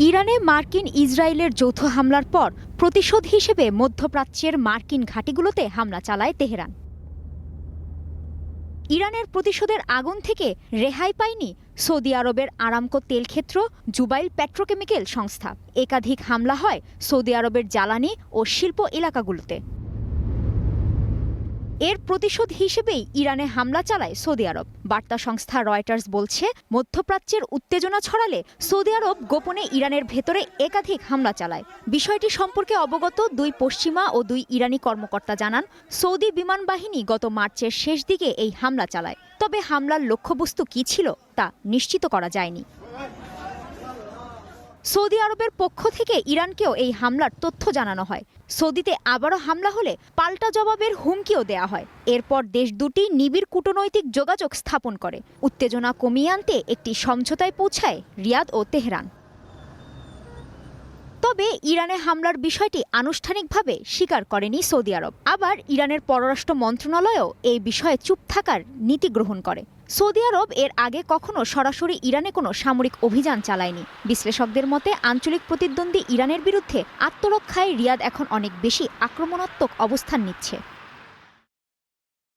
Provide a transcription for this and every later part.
ইরানে মার্কিন ইসরায়েলের যৌথ হামলার পর প্রতিশোধ হিসেবে মধ্যপ্রাচ্যের মার্কিন ঘাঁটিগুলোতে হামলা চালায় তেহরান। ইরানের প্রতিশোধের আগুন থেকে রেহাই পায়নি সৌদি আরবের আরামকো তেলক্ষেত্র, জুবাইল পেট্রোকেমিক্যাল সংস্থা। একাধিক হামলা হয় সৌদি আরবের জ্বালানি ও শিল্প এলাকাগুলোতে। এর প্রতিশোধ হিসেবেই ইরানে হামলা চালায় সৌদি আরব। বার্তা সংস্থা রয়টার্স বলছে, মধ্যপ্রাচ্যের উত্তেজনা ছড়ালে সৌদি আরব গোপনে ইরানের ভেতরে একাধিক হামলা চালায়। বিষয়টি সম্পর্কে অবগত দুই পশ্চিমা ও দুই ইরানি কর্মকর্তা জানান, সৌদি বিমান বাহিনী গত মার্চের শেষ দিকে এই হামলা চালায়। তবে হামলার লক্ষ্যবস্তু কী ছিল তা নিশ্চিত করা যায়নি। সৌদি আরবের পক্ষ থেকে ইরানকেও এই হামলার তথ্য জানানো হয়। সৌদিতে আবারও হামলা হলে পাল্টা জবাবের হুমকিও দেয়া হয়। এরপর দেশ দুটি নিবিড় কূটনৈতিক যোগাযোগ স্থাপন করে উত্তেজনা কমিয়ে আনতে একটি সমঝোতায় পৌঁছায় রিয়াদ ও তেহরান। তবে ইরানে হামলার বিষয়টি আনুষ্ঠানিকভাবে স্বীকার করেনি সৌদি আরব। আবার ইরানের পররাষ্ট্র মন্ত্রণালয়ও এই বিষয়ে চুপ থাকার নীতি গ্রহণ করে। সৌদি আরব এর আগে কখনো সরাসরি ইরানে কোনো সামরিক অভিযান চালায়নি। বিশ্লেষকদের মতে, আঞ্চলিক প্রতিদ্বন্দ্বী ইরানের বিরুদ্ধে আত্মরক্ষায় রিয়াদ এখন অনেক বেশি আক্রমণাত্মক অবস্থান নিচ্ছে।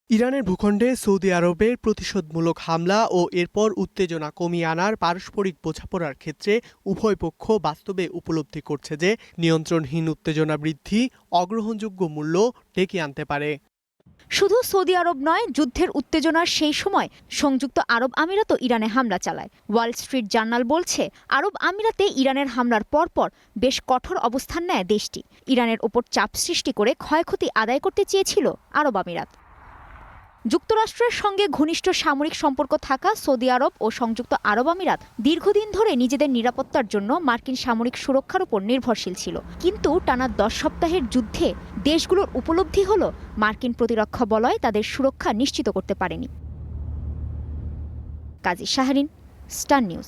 ইরানের ভূখণ্ডে সৌদি আরবের প্রতিশোধমূলক হামলা ও এরপর উত্তেজনা কমিয়ে আনার পারস্পরিক বোঝাপড়ার ক্ষেত্রে উভয় পক্ষ বাস্তবে উপলব্ধি করছে যে নিয়ন্ত্রণহীন উত্তেজনা বৃদ্ধি অগ্রহণযোগ্য মূল্য ডেকে আনতে পারে। শুধু সৌদি আরব নয়, যুদ্ধের উত্তেজনার সেই সময় সংযুক্ত আরব আমিরাতও ইরানে হামলা চালায়। ওয়াল স্ট্রিট জার্নাল বলছে, আরব আমিরাতে ইরানের হামলার পরপর বেশ কঠোর অবস্থান নেয় দেশটি। ইরানের ওপর চাপ সৃষ্টি করে ক্ষয়ক্ষতি আদায় করতে চেয়েছিল আরব আমিরাত। যুক্তরাষ্ট্রের সঙ্গে ঘনিষ্ঠ সামরিক সম্পর্ক থাকা সৌদি আরব ও সংযুক্ত আরব আমিরাত দীর্ঘদিন ধরে নিজেদের নিরাপত্তার জন্য মার্কিন সামরিক সুরক্ষার উপর নির্ভরশীল ছিল। কিন্তু টানা 10 সপ্তাহের যুদ্ধে দেশগুলোর উপলব্ধি হলো, মার্কিন প্রতিরক্ষা বলয় তাদের সুরক্ষা নিশ্চিত করতে পারেনি। কাজী শাহরিন, স্টার নিউজ।